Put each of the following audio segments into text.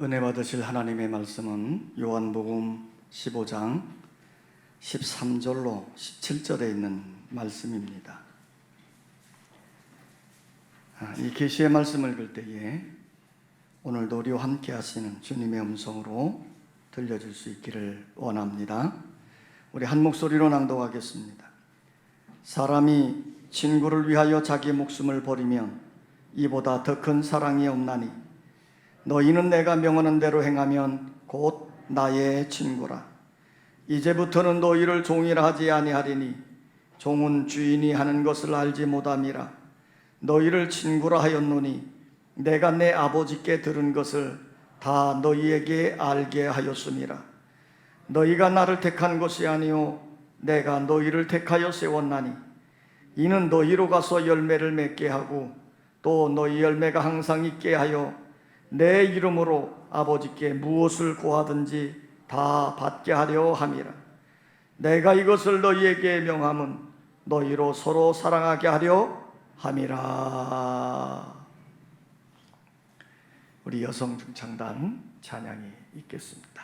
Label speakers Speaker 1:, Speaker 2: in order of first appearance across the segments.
Speaker 1: 은혜 받으실 하나님의 말씀은 요한복음 15장 13절로 17절에 있는 말씀입니다. 이 계시의 말씀을 읽을 때에 오늘도 우리와 함께 하시는 주님의 음성으로 들려줄 수 있기를 원합니다. 우리 한 목소리로 낭독하겠습니다. 사람이 친구를 위하여 자기 목숨을 버리면 이보다 더 큰 사랑이 없나니 너희는 내가 명하는 대로 행하면 곧 나의 친구라. 이제부터는 너희를 종이라 하지 아니하리니 종은 주인이 하는 것을 알지 못함이라. 너희를 친구라 하였노니 내가 내 아버지께 들은 것을 다 너희에게 알게 하였음이라. 너희가 나를 택한 것이 아니요 내가 너희를 택하여 세웠나니 이는 너희로 가서 열매를 맺게 하고 또 너희 열매가 항상 있게 하여 내 이름으로 아버지께 무엇을 구하든지 다 받게 하려 함이라. 내가 이것을 너희에게 명함은 너희로 서로 사랑하게 하려 함이라. 우리 여성 중창단 찬양이 있겠습니다.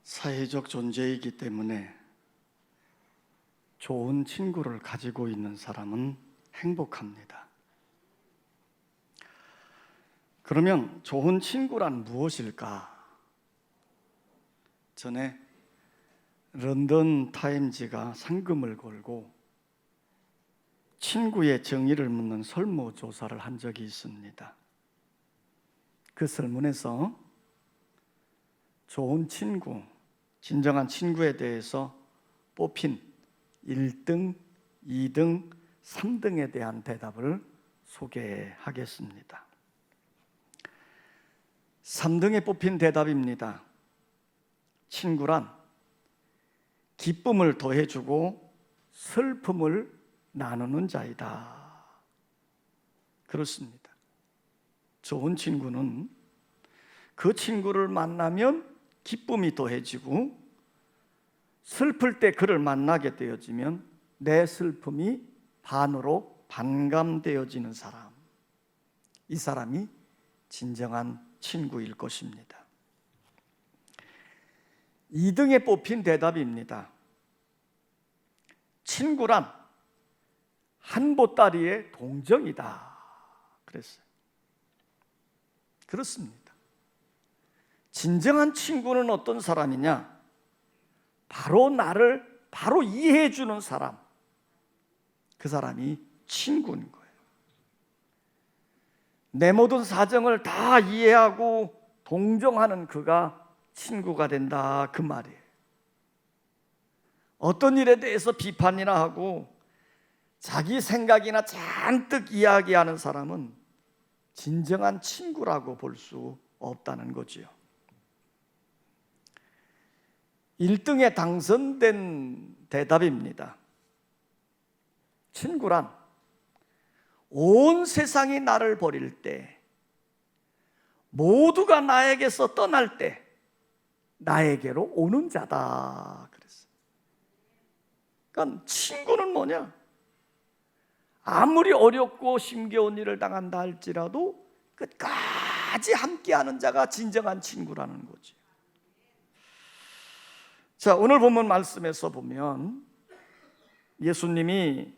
Speaker 1: 사회적 존재이기 때문에 좋은 친구를 가지고 있는 사람은 행복합니다. 그러면 좋은 친구란 무엇일까? 전에 런던 타임즈가 상금을 걸고 친구의 정의를 묻는 설문조사를 한 적이 있습니다. 그 설문에서 좋은 친구, 진정한 친구에 대해서 뽑힌 1등, 2등, 3등에 대한 대답을 소개하겠습니다. 3등에 뽑힌 대답입니다. 친구란 기쁨을 더해주고 슬픔을 나누는 자이다. 그렇습니다. 좋은 친구는 그 친구를 만나면 기쁨이 더해지고 슬플 때 그를 만나게 되어지면 내 슬픔이 반으로 반감되어지는 사람, 이 사람이 진정한 친구일 것입니다. 2등에 뽑힌 대답입니다. 친구란 한 보따리의 동정이다. 그랬어요. 그렇습니다. 진정한 친구는 어떤 사람이냐? 바로 나를 바로 이해해 주는 사람, 그 사람이 친구인 거예요. 내 모든 사정을 다 이해하고 동정하는 그가 친구가 된다, 그 말이에요. 어떤 일에 대해서 비판이나 하고 자기 생각이나 잔뜩 이야기하는 사람은 진정한 친구라고 볼 수 없다는 거지요. 1등에 당선된 대답입니다. 친구란 온 세상이 나를 버릴 때, 모두가 나에게서 떠날 때 나에게로 오는 자다 그랬어요. 그러니까 친구는 뭐냐? 아무리 어렵고 힘겨운 일을 당한다 할지라도 끝까지 함께하는 자가 진정한 친구라는 거지. 자, 오늘 본문 말씀에서 보면 예수님이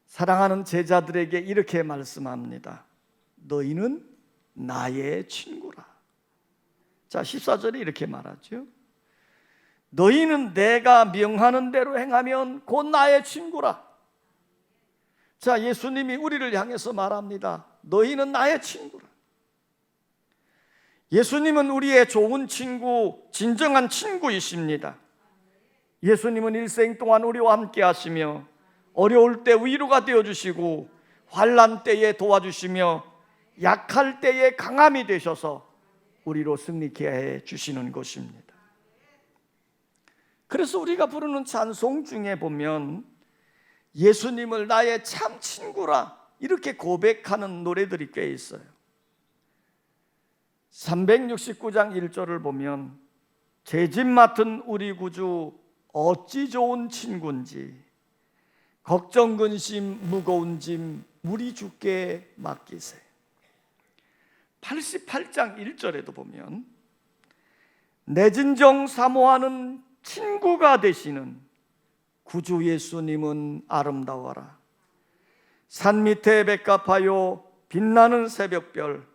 Speaker 1: 사랑하는 제자들에게 이렇게 말씀합니다. 너희는 나의 친구라. 자, 14절에 이렇게 말하죠. 너희는 내가 명하는 대로 행하면 곧 나의 친구라. 자, 예수님이 우리를 향해서 말합니다. 너희는 나의 친구라. 예수님은 우리의 좋은 친구, 진정한 친구이십니다. 예수님은 일생 동안 우리와 함께 하시며 어려울 때 위로가 되어주시고 환난 때에 도와주시며 약할 때에 강함이 되셔서 우리로 승리케 해주시는 것입니다. 그래서 우리가 부르는 찬송 중에 보면 예수님을 나의 참 친구라 이렇게 고백하는 노래들이 꽤 있어요. 369장 1절을 보면 죄짐 맡은 우리 구주 어찌 좋은 친구인지 걱정 근심 무거운 짐 우리 주께 맡기세. 88장 1절에도 보면 내 진정 사모하는 친구가 되시는 구주 예수님은 아름다워라. 산 밑에 백합하여 빛나는 새벽별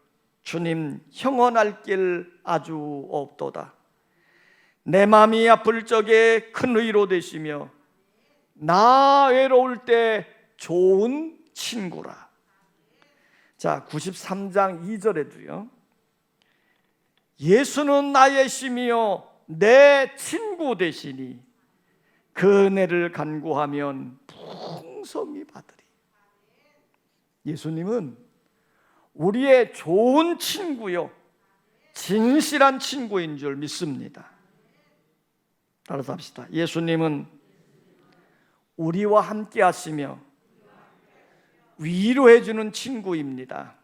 Speaker 1: 주님 형언할 길 아주 없도다. 내 마음이 아플 적에 큰 위로 되시며 나 외로울 때 좋은 친구라. 자, 93장 2절에도요. 예수는 나의 심이요 내 친구 되시니 그 은혜를 간구하면 풍성히 받으리. 예수님은 우리의 좋은 친구요 진실한 친구인 줄 믿습니다. 따라서 합시다. 예수님은 우리와 함께 하시며 위로해 주는 친구입니다.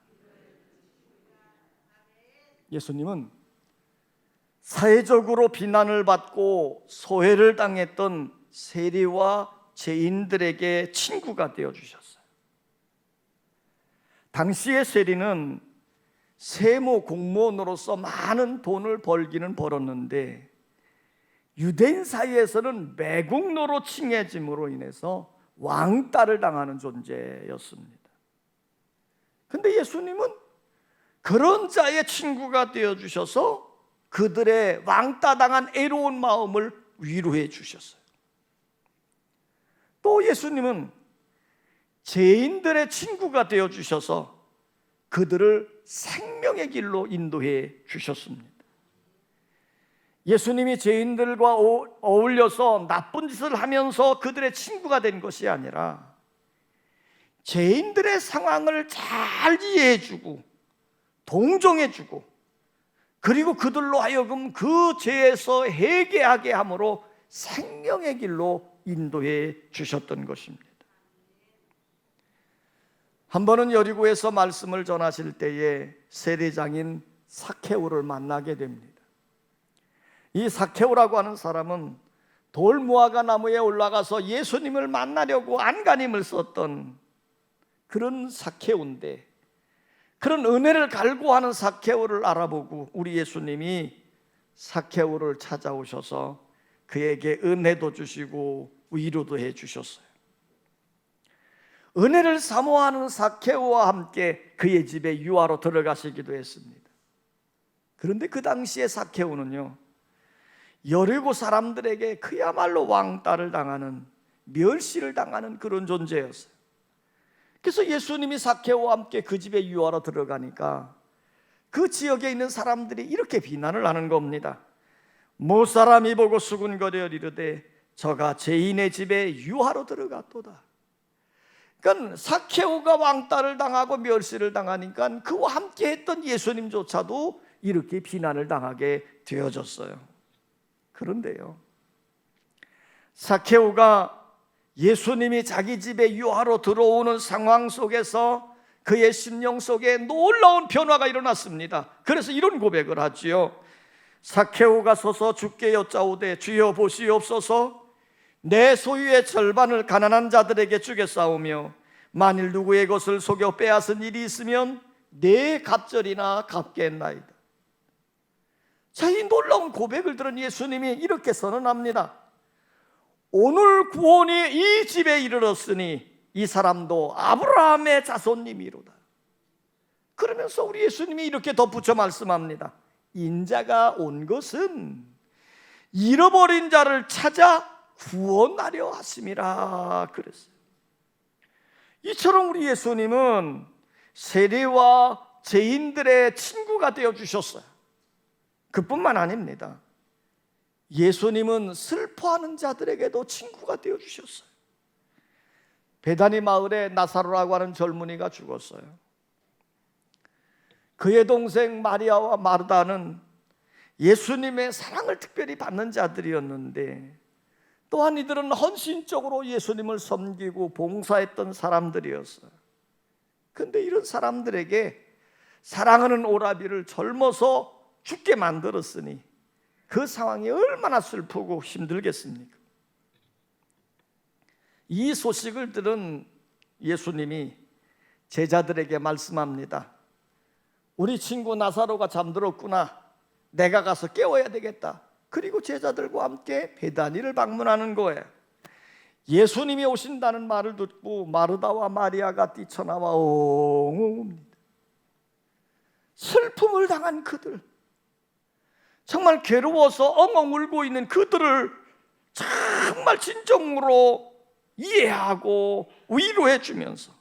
Speaker 1: 예수님은 사회적으로 비난을 받고 소외를 당했던 세리와 죄인들에게 친구가 되어 주셨어요. 당시의 세리는 세무 공무원으로서 많은 돈을 벌기는 벌었는데 유대인 사이에서는 매국노로 칭해짐으로 인해서 왕따를 당하는 존재였습니다. 근데 예수님은 그런 자의 친구가 되어주셔서 그들의 왕따당한 애로운 마음을 위로해 주셨어요. 또 예수님은 죄인들의 친구가 되어주셔서 그들을 생명의 길로 인도해 주셨습니다. 예수님이 죄인들과 어울려서 나쁜 짓을 하면서 그들의 친구가 된 것이 아니라 죄인들의 상황을 잘 이해해주고 동정해주고 그리고 그들로 하여금 그 죄에서 회개하게 함으로 생명의 길로 인도해 주셨던 것입니다. 한 번은 여리고에서 말씀을 전하실 때에 세리장인 삭개오를 만나게 됩니다. 이 삭개오라고 하는 사람은 돌무화과 나무에 올라가서 예수님을 만나려고 안간힘을 썼던 그런 삭개오인데, 그런 은혜를 갈구하는 삭개오를 알아보고 우리 예수님이 삭개오를 찾아오셔서 그에게 은혜도 주시고 위로도 해 주셨어요. 은혜를 사모하는 삭개오와 함께 그의 집에 유하로 들어가시기도 했습니다. 그런데 그 당시에 삭개오는요, 여리고 사람들에게 그야말로 왕따를 당하는, 멸시를 당하는 그런 존재였어요. 그래서 예수님이 삭개오와 함께 그 집에 유하로 들어가니까 그 지역에 있는 사람들이 이렇게 비난을 하는 겁니다. 못 사람이 보고 수군거려 이르되 저가 죄인의 집에 유하로 들어갔도다. 그러니까 삭개오가 왕따를 당하고 멸시를 당하니까 그와 함께 했던 예수님조차도 이렇게 비난을 당하게 되어졌어요. 그런데요, 삭개오가 예수님이 자기 집에 유하로 들어오는 상황 속에서 그의 심령 속에 놀라운 변화가 일어났습니다. 그래서 이런 고백을 하지요. 삭개오가 서서 주께 여짜오되 주여 보시옵소서, 내 소유의 절반을 가난한 자들에게 주겠사오며 만일 누구의 것을 속여 빼앗은 일이 있으면 내 갑절이나 갚겠나이다. 자, 이 놀라운 고백을 들은 예수님이 이렇게 선언합니다. 오늘 구원이 이 집에 이르렀으니 이 사람도 아브라함의 자손님이로다. 그러면서 우리 예수님이 이렇게 덧붙여 말씀합니다. 인자가 온 것은 잃어버린 자를 찾아 구원하려 하심이라 그랬어요. 이처럼 우리 예수님은 세리와 죄인들의 친구가 되어주셨어요. 그뿐만 아닙니다. 예수님은 슬퍼하는 자들에게도 친구가 되어주셨어요. 베다니 마을에 나사로라고 하는 젊은이가 죽었어요. 그의 동생 마리아와 마르다는 예수님의 사랑을 특별히 받는 자들이었는데, 또한 이들은 헌신적으로 예수님을 섬기고 봉사했던 사람들이었어요. 그런데 이런 사람들에게 사랑하는 오라비를 젊어서 죽게 만들었으니 그 상황이 얼마나 슬프고 힘들겠습니까? 이 소식을 들은 예수님이 제자들에게 말씀합니다. 우리 친구 나사로가 잠들었구나. 내가 가서 깨워야 되겠다. 그리고 제자들과 함께 베다니를 방문하는 거예요. 예수님이 오신다는 말을 듣고 마르다와 마리아가 뛰쳐나와 엉엉 웁니다. 슬픔을 당한 그들, 정말 괴로워서 엉엉 울고 있는 그들을 정말 진정으로 이해하고 위로해 주면서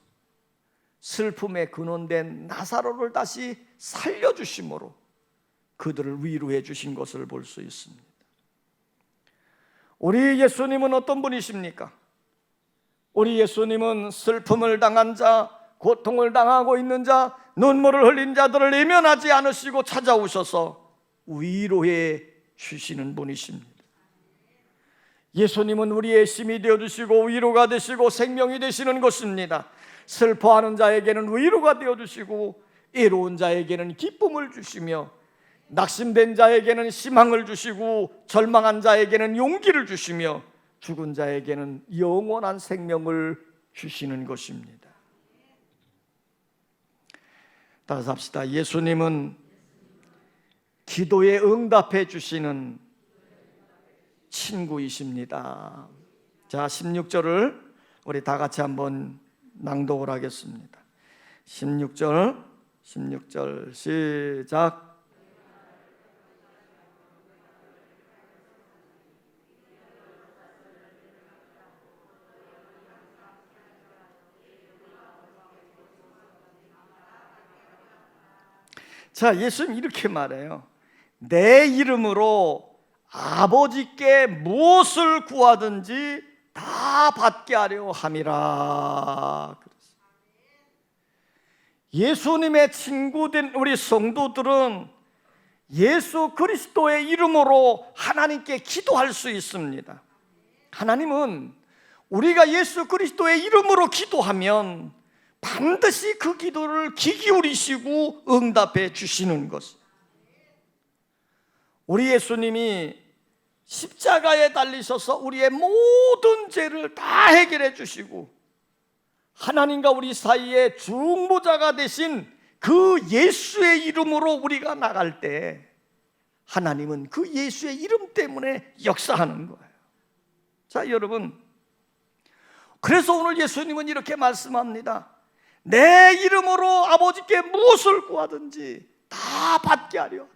Speaker 1: 슬픔에 근원된 나사로를 다시 살려주심으로 그들을 위로해 주신 것을 볼 수 있습니다. 우리 예수님은 어떤 분이십니까? 우리 예수님은 슬픔을 당한 자, 고통을 당하고 있는 자, 눈물을 흘린 자들을 외면하지 않으시고 찾아오셔서 위로해 주시는 분이십니다. 예수님은 우리의 힘이 되어주시고 위로가 되시고 생명이 되시는 것입니다. 슬퍼하는 자에게는 위로가 되어주시고 애로운 자에게는 기쁨을 주시며 낙심된 자에게는 희망을 주시고 절망한 자에게는 용기를 주시며 죽은 자에게는 영원한 생명을 주시는 것입니다. 따라서 합시다. 예수님은 기도에 응답해 주시는 친구이십니다. 자, 16절을 우리 다 같이 한번 낭독을 하겠습니다. 16절 시작. 자, 예수님 이렇게 말해요. 내 이름으로 아버지께 무엇을 구하든지 다 받게 하려 함이라. 예수님의 친구된 우리 성도들은 예수 그리스도의 이름으로 하나님께 기도할 수 있습니다. 하나님은 우리가 예수 그리스도의 이름으로 기도하면 반드시 그 기도를 귀 기울이시고 응답해 주시는 것. 우리 예수님이 십자가에 달리셔서 우리의 모든 죄를 다 해결해 주시고 하나님과 우리 사이에 중보자가 되신 그 예수의 이름으로 우리가 나갈 때 하나님은 그 예수의 이름 때문에 역사하는 거예요. 자, 여러분, 그래서 오늘 예수님은 이렇게 말씀합니다. 내 이름으로 아버지께 무엇을 구하든지 다 받게 하려.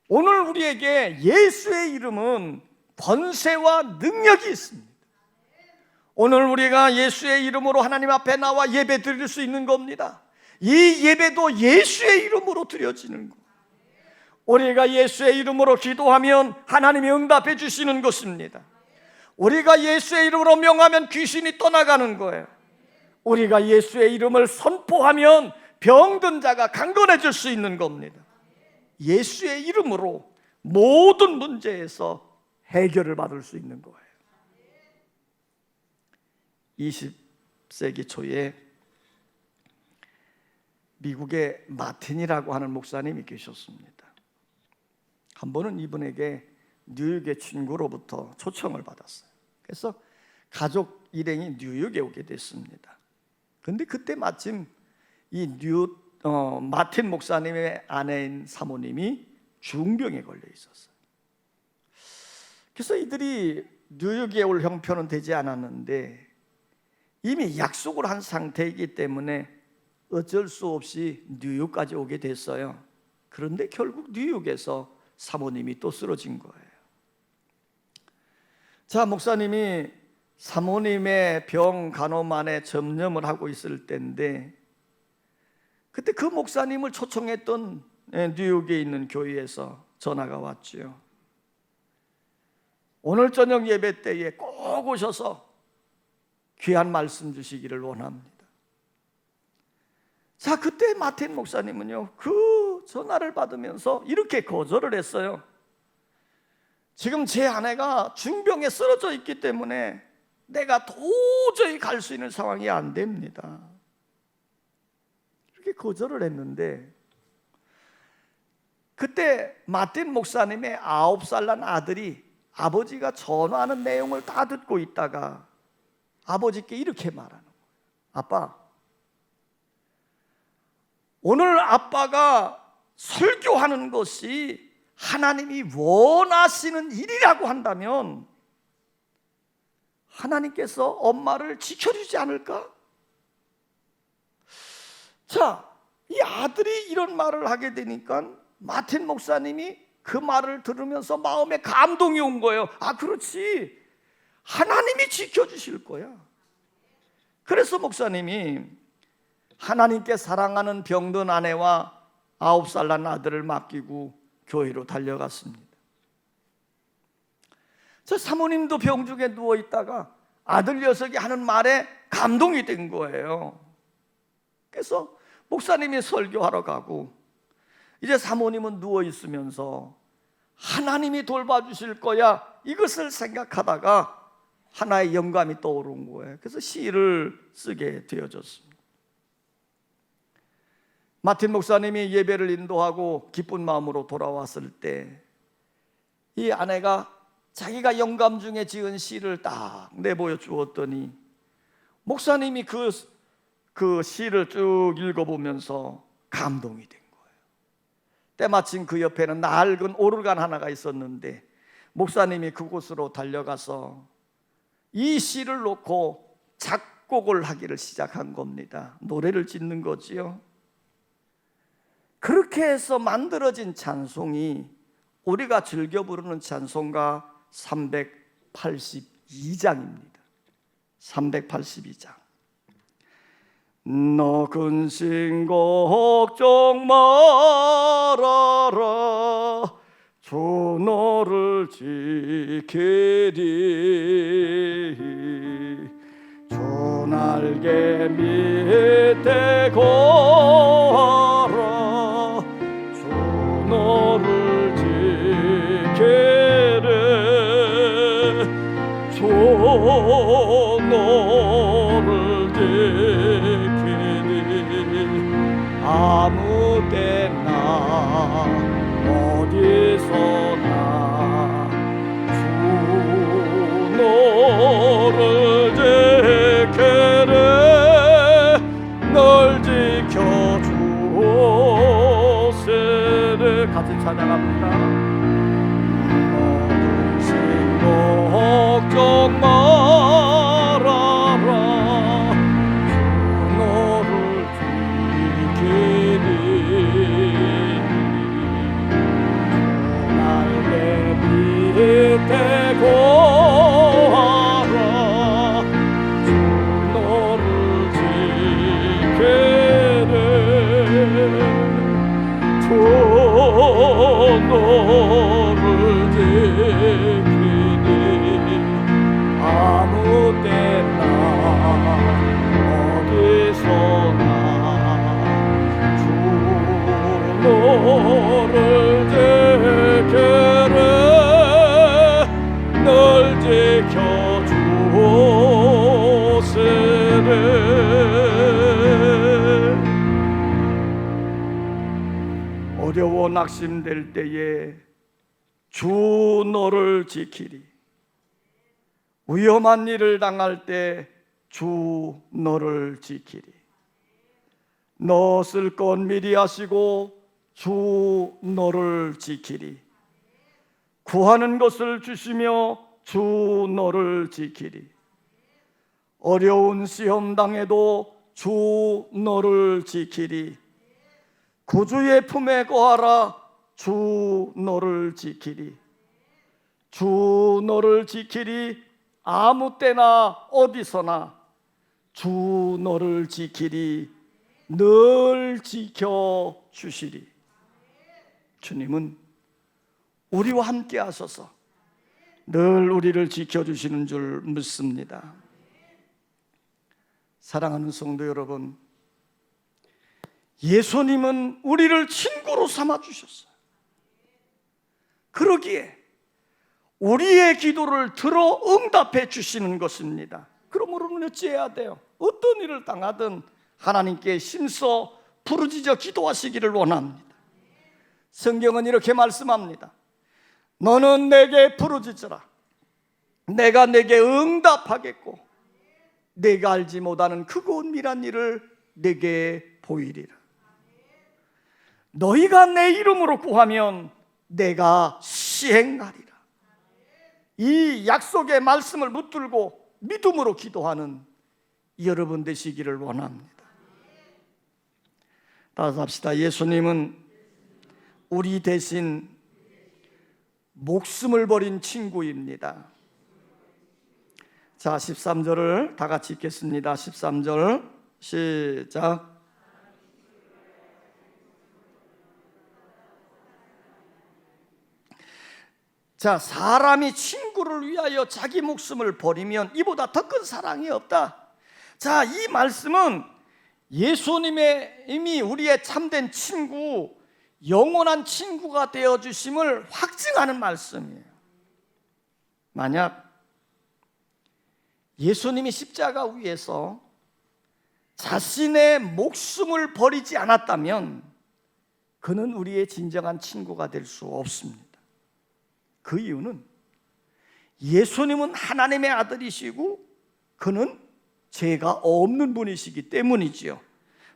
Speaker 1: 오늘 우리에게 예수의 이름은 권세와 능력이 있습니다. 오늘 우리가 예수의 이름으로 하나님 앞에 나와 예배 드릴 수 있는 겁니다. 이 예배도 예수의 이름으로 드려지는 것. 우리가 예수의 이름으로 기도하면 하나님이 응답해 주시는 것입니다. 우리가 예수의 이름으로 명하면 귀신이 떠나가는 거예요. 우리가 예수의 이름을 선포하면 병든 자가 강건해질 수 있는 겁니다. 예수의 이름으로 모든 문제에서 해결을 받을 수 있는 거예요. 20세기 초에 미국의 마틴이라고 하는 목사님이 계셨습니다. 한 번은 이분에게 뉴욕의 친구로부터 초청을 받았어요. 그래서 가족 일행이 뉴욕에 오게 됐습니다. 그런데 그때 마침 이 마틴 목사님의 아내인 사모님이 중병에 걸려 있었어요. 그래서 이들이 뉴욕에 올 형편은 되지 않았는데 이미 약속을 한 상태이기 때문에 어쩔 수 없이 뉴욕까지 오게 됐어요. 그런데 결국 뉴욕에서 사모님이 또 쓰러진 거예요. 자, 목사님이 사모님의 병 간호만에 전념을 하고 있을 때인데 그때 그 목사님을 초청했던 뉴욕에 있는 교회에서 전화가 왔죠. 오늘 저녁 예배 때에 꼭 오셔서 귀한 말씀 주시기를 원합니다. 자, 그때 마틴 목사님은요, 그 전화를 받으면서 이렇게 거절을 했어요. 지금 제 아내가 중병에 쓰러져 있기 때문에 내가 도저히 갈 수 있는 상황이 안 됩니다. 이렇게 거절을 했는데 그때 마틴 목사님의 9살 난 아들이 아버지가 전화하는 내용을 다 듣고 있다가 아버지께 이렇게 말하는 거예요. 아빠, 오늘 아빠가 설교하는 것이 하나님이 원하시는 일이라고 한다면 하나님께서 엄마를 지켜주지 않을까? 자, 이 아들이 이런 말을 하게 되니까 마틴 목사님이 그 말을 들으면서 마음에 감동이 온 거예요. 아, 그렇지, 하나님이 지켜주실 거야. 그래서 목사님이 하나님께 사랑하는 병든 아내와 9살 난 아들을 맡기고 교회로 달려갔습니다. 저 사모님도 병중에 누워있다가 아들 녀석이 하는 말에 감동이 된 거예요. 그래서 목사님이 설교하러 가고 이제 사모님은 누워있으면서 하나님이 돌봐주실 거야, 이것을 생각하다가 하나의 영감이 떠오른 거예요. 그래서 시를 쓰게 되어졌습니다. 마틴 목사님이 예배를 인도하고 기쁜 마음으로 돌아왔을 때 이 아내가 자기가 영감 중에 지은 시를 딱 내보여 주었더니 목사님이 그 시를 쭉 읽어보면서 감동이 된 거예요. 때마침 그 옆에는 낡은 오르간 하나가 있었는데 목사님이 그곳으로 달려가서 이 시를 놓고 작곡을 하기를 시작한 겁니다. 노래를 짓는 거지요. 그렇게 해서 만들어진 찬송이 우리가 즐겨 부르는 찬송가 382장입니다. 382장. 너 근심 걱정 말아라, 주 너를 지키리. 주 날개 밑에 거하라, 주 너를 지키리. 주 너를 지키리. 아무 때나 어디서나 주 너를 지키리. 널 지켜주시리. 같이 찬양합니다. 너는 걱정 말아라, 주 너를 지키리. 날개 밑에 거하라, 주 너를 지키리. 주 너를 지키리. 아무 때나 어디서나 주 너를 지키리. 널 지켜주시리. 어려워 낙심될 때에 주 너를 지키리. 위험한 일을 당할 때 주 너를 지키리. 너 쓸 것 미리 하시고 주 너를 지키리. 구하는 것을 주시며 주 너를 지키리. 어려운 시험 당해도 주 너를 지키리. 구주의 품에 거하라, 주 너를 지키리. 주 너를 지키리. 아무 때나 어디서나 주 너를 지키리. 늘 지켜주시리. 주님은 우리와 함께 하셔서 늘 우리를 지켜주시는 줄 믿습니다. 사랑하는 성도 여러분, 예수님은 우리를 친구로 삼아주셨어요. 그러기에 우리의 기도를 들어 응답해 주시는 것입니다. 그러므로 우리는 어찌해야 돼요? 어떤 일을 당하든 하나님께 힘써 부르짖어 기도하시기를 원합니다. 성경은 이렇게 말씀합니다. 너는 내게 부르짖으라. 내가 내게 응답하겠고 내가 알지 못하는 크고 은밀한 일을 내게 보이리라. 너희가 내 이름으로 구하면 내가 시행하리라. 이 약속의 말씀을 붙들고 믿음으로 기도하는 여러분 되시기를 원합니다. 따라서 합시다. 예수님은 우리 대신 목숨을 버린 친구입니다. 자, 13절을 다 같이 읽겠습니다. 13절 시작. 자, 사람이 친구를 위하여 자기 목숨을 버리면 이보다 더 큰 사랑이 없다. 자, 이 말씀은 예수님의 이미 우리의 참된 친구, 영원한 친구가 되어주심을 확증하는 말씀이에요. 만약 예수님이 십자가 위에서 자신의 목숨을 버리지 않았다면 그는 우리의 진정한 친구가 될 수 없습니다. 그 이유는 예수님은 하나님의 아들이시고 그는 죄가 없는 분이시기 때문이지요.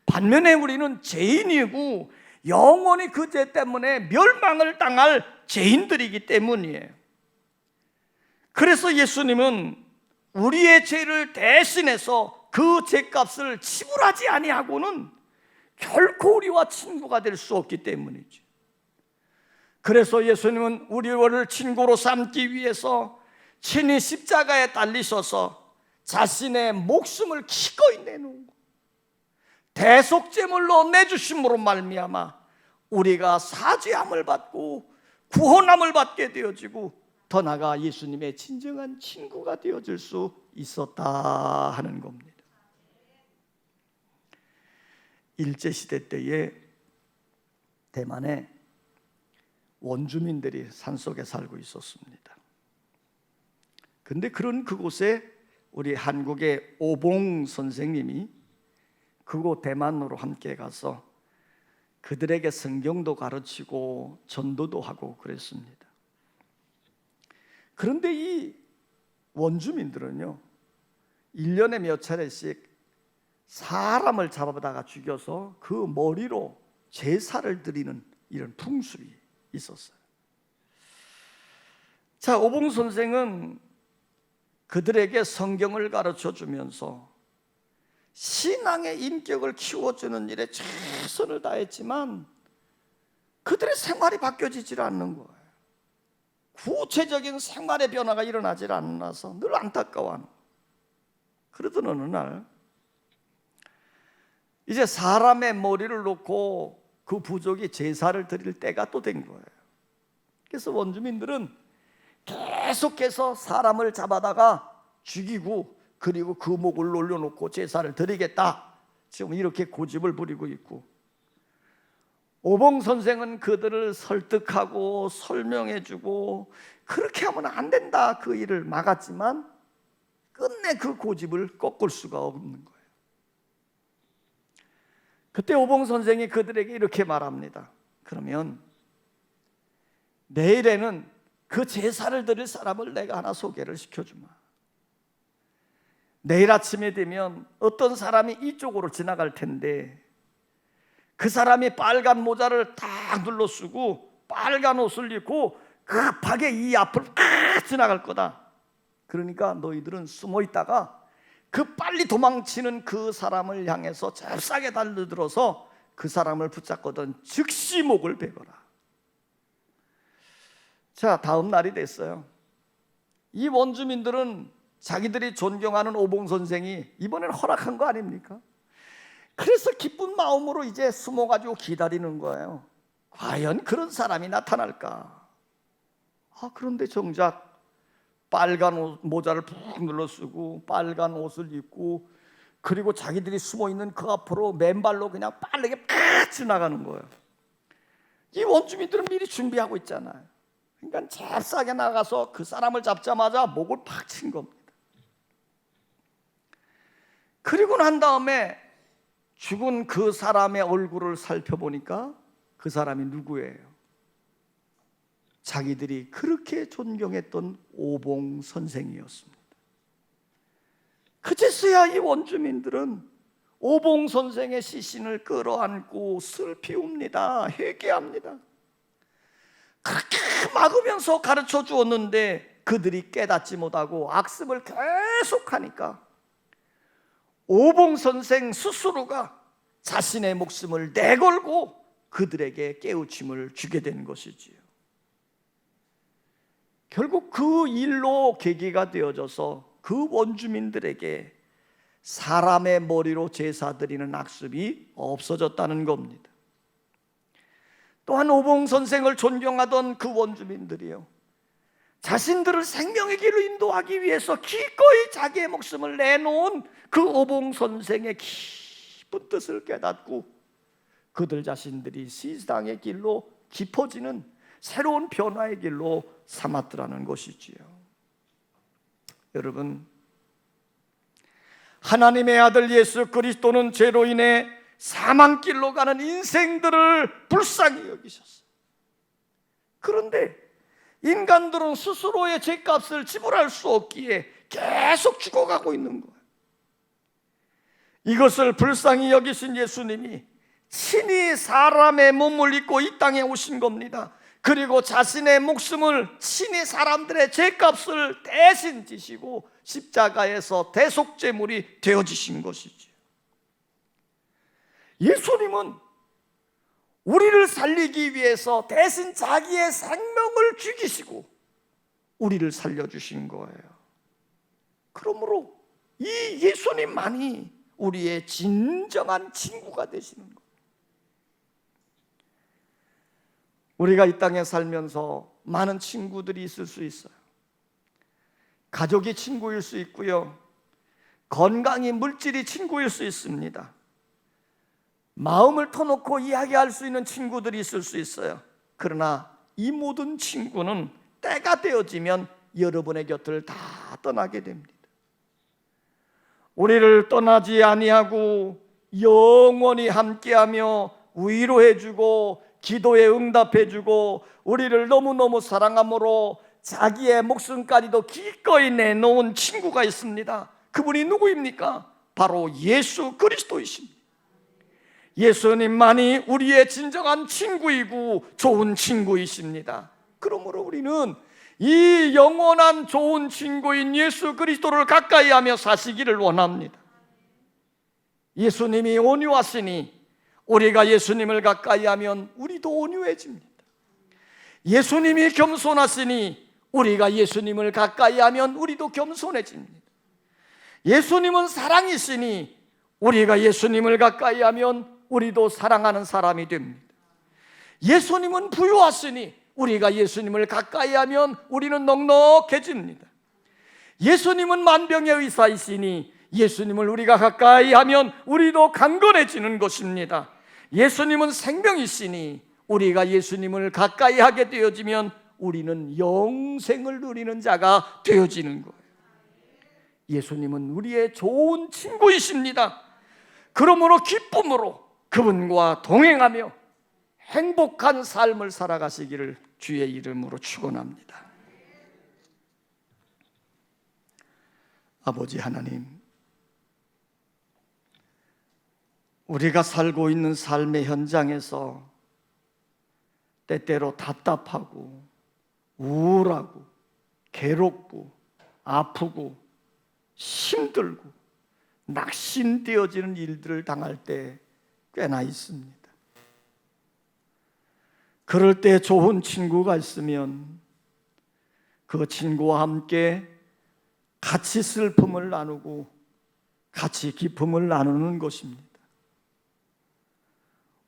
Speaker 1: 반면에 우리는 죄인이고 영원히 그 죄 때문에 멸망을 당할 죄인들이기 때문이에요. 그래서 예수님은 우리의 죄를 대신해서 그 죄값을 지불하지 아니하고는 결코 우리와 친구가 될 수 없기 때문이죠. 그래서 예수님은 우리를 친구로 삼기 위해서 친히 십자가에 달리셔서 자신의 목숨을 기꺼이 내놓고 대속제물로 내주심으로 말미암아 우리가 사죄함을 받고 구원함을 받게 되어지고 더 나아가 예수님의 진정한 친구가 되어질 수 있었다 하는 겁니다. 일제시대 때에 대만에 원주민들이 산속에 살고 있었습니다. 근데 그런 그곳에 우리 한국의 오봉 선생님이 그곳 대만으로 함께 가서 그들에게 성경도 가르치고 전도도 하고 그랬습니다. 그런데 이 원주민들은요 1년에 몇 차례씩 사람을 잡아다가 죽여서 그 머리로 제사를 드리는 이런 풍습이 있었어요. 자, 오봉 선생은 그들에게 성경을 가르쳐 주면서 신앙의 인격을 키워주는 일에 최선을 다했지만 그들의 생활이 바뀌어지질 않는 거예요. 구체적인 생활의 변화가 일어나질 않아서 늘 안타까워하는 거예요. 그러던 어느 날 이제 사람의 머리를 놓고 그 부족이 제사를 드릴 때가 또 된 거예요. 그래서 원주민들은 계속해서 사람을 잡아다가 죽이고 그리고 그 목을 올려놓고 제사를 드리겠다, 지금 이렇게 고집을 부리고 있고, 오봉 선생은 그들을 설득하고 설명해주고 그렇게 하면 안 된다, 그 일을 막았지만 끝내 그 고집을 꺾을 수가 없는 거예요. 그때 오봉 선생이 그들에게 이렇게 말합니다. 그러면 내일에는 그 제사를 드릴 사람을 내가 하나 소개를 시켜주마. 내일 아침에 되면 어떤 사람이 이쪽으로 지나갈 텐데 그 사람이 빨간 모자를 딱 눌러 쓰고 빨간 옷을 입고 급하게 이 앞을 지나갈 거다. 그러니까 너희들은 숨어 있다가 그 빨리 도망치는 그 사람을 향해서 잽싸게 달려들어서 그 사람을 붙잡거든 즉시 목을 베거라. 자, 다음 날이 됐어요. 이 원주민들은 자기들이 존경하는 오봉 선생이 이번엔 허락한 거 아닙니까? 그래서 기쁜 마음으로 이제 숨어가지고 기다리는 거예요. 과연 그런 사람이 나타날까? 그런데 정작 빨간 모자를 푹 눌러 쓰고 빨간 옷을 입고 그리고 자기들이 숨어있는 그 앞으로 맨발로 그냥 빠르게 팍 지나가는 거예요. 이 원주민들은 미리 준비하고 있잖아요. 그러니까 잽싸게 나가서 그 사람을 잡자마자 목을 팍 친 겁니다. 그리고 난 다음에 죽은 그 사람의 얼굴을 살펴보니까 그 사람이 누구예요? 자기들이 그렇게 존경했던 오봉 선생이었습니다. 그제서야 이 원주민들은 오봉 선생의 시신을 끌어안고 슬피 웁니다. 회개합니다. 그렇게 막으면서 가르쳐 주었는데 그들이 깨닫지 못하고 악습을 계속하니까 오봉 선생 스스로가 자신의 목숨을 내걸고 그들에게 깨우침을 주게 된 것이지요. 결국 그 일로 계기가 되어져서 그 원주민들에게 사람의 머리로 제사 드리는 악습이 없어졌다는 겁니다. 또한 오봉 선생을 존경하던 그 원주민들이요, 자신들을 생명의 길로 인도하기 위해서 기꺼이 자기의 목숨을 내놓은 그 오봉 선생의 깊은 뜻을 깨닫고 그들 자신들이 시상의 길로 깊어지는 새로운 변화의 길로 삼았더라는 것이지요. 여러분, 하나님의 아들 예수 그리스도는 죄로 인해 사망길로 가는 인생들을 불쌍히 여기셨어요. 그런데 인간들은 스스로의 죄값을 지불할 수 없기에 계속 죽어가고 있는 거예요. 이것을 불쌍히 여기신 예수님이 친히 사람의 몸을 입고 이 땅에 오신 겁니다. 그리고 자신의 목숨을 친히 사람들의 죄값을 대신 지시고 십자가에서 대속제물이 되어지신 것이죠. 예수님은 우리를 살리기 위해서 대신 자기의 생명을 죽이시고 우리를 살려주신 거예요. 그러므로 이 예수님만이 우리의 진정한 친구가 되시는 거예요. 우리가 이 땅에 살면서 많은 친구들이 있을 수 있어요. 가족이 친구일 수 있고요, 건강이 물질이 친구일 수 있습니다. 마음을 터놓고 이야기할 수 있는 친구들이 있을 수 있어요. 그러나 이 모든 친구는 때가 되어지면 여러분의 곁을 다 떠나게 됩니다. 우리를 떠나지 아니하고 영원히 함께하며 위로해주고 기도에 응답해주고 우리를 너무너무 사랑함으로 자기의 목숨까지도 기꺼이 내놓은 친구가 있습니다. 그분이 누구입니까? 바로 예수 그리스도이십니다. 예수님만이 우리의 진정한 친구이고 좋은 친구이십니다. 그러므로 우리는 이 영원한 좋은 친구인 예수 그리스도를 가까이하며 사시기를 원합니다. 예수님이 온유하시니 우리가 예수님을 가까이하면 우리도 온유해집니다. 예수님이 겸손하시니 우리가 예수님을 가까이하면 우리도 겸손해집니다. 예수님은 사랑이시니 우리가 예수님을 가까이하면 우리도 사랑하는 사람이 됩니다. 예수님은 부유하시니 우리가 예수님을 가까이하면 우리는 넉넉해집니다. 예수님은 만병의 의사이시니 예수님을 우리가 가까이하면 우리도 강건해지는 것입니다. 예수님은 생명이시니 우리가 예수님을 가까이하게 되어지면 우리는 영생을 누리는 자가 되어지는 거예요. 예수님은 우리의 좋은 친구이십니다. 그러므로 기쁨으로 그분과 동행하며 행복한 삶을 살아가시기를 주의 이름으로 축원합니다. 아버지 하나님, 우리가 살고 있는 삶의 현장에서 때때로 답답하고 우울하고 괴롭고 아프고 힘들고 낙심되어지는 일들을 당할 때 꽤나 있습니다. 그럴 때 좋은 친구가 있으면 그 친구와 함께 같이 슬픔을 나누고 같이 기쁨을 나누는 것입니다.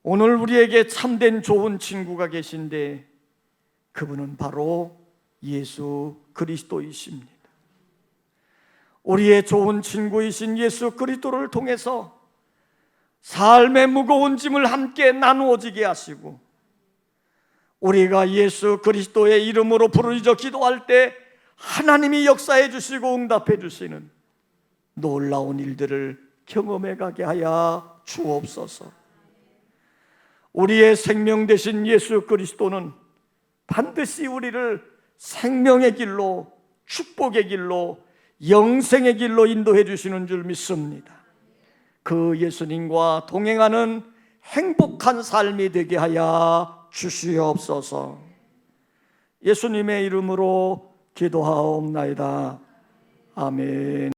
Speaker 1: 오늘 우리에게 참된 좋은 친구가 계신데 그분은 바로 예수 그리스도이십니다. 우리의 좋은 친구이신 예수 그리스도를 통해서 삶의 무거운 짐을 함께 나누어지게 하시고 우리가 예수 그리스도의 이름으로 부르짖어 기도할 때 하나님이 역사해 주시고 응답해 주시는 놀라운 일들을 경험해 가게 하여 주옵소서. 우리의 생명 되신 예수 그리스도는 반드시 우리를 생명의 길로, 축복의 길로, 영생의 길로 인도해 주시는 줄 믿습니다. 그 예수님과 동행하는 행복한 삶이 되게 하여 주시옵소서. 예수님의 이름으로 기도하옵나이다. 아멘.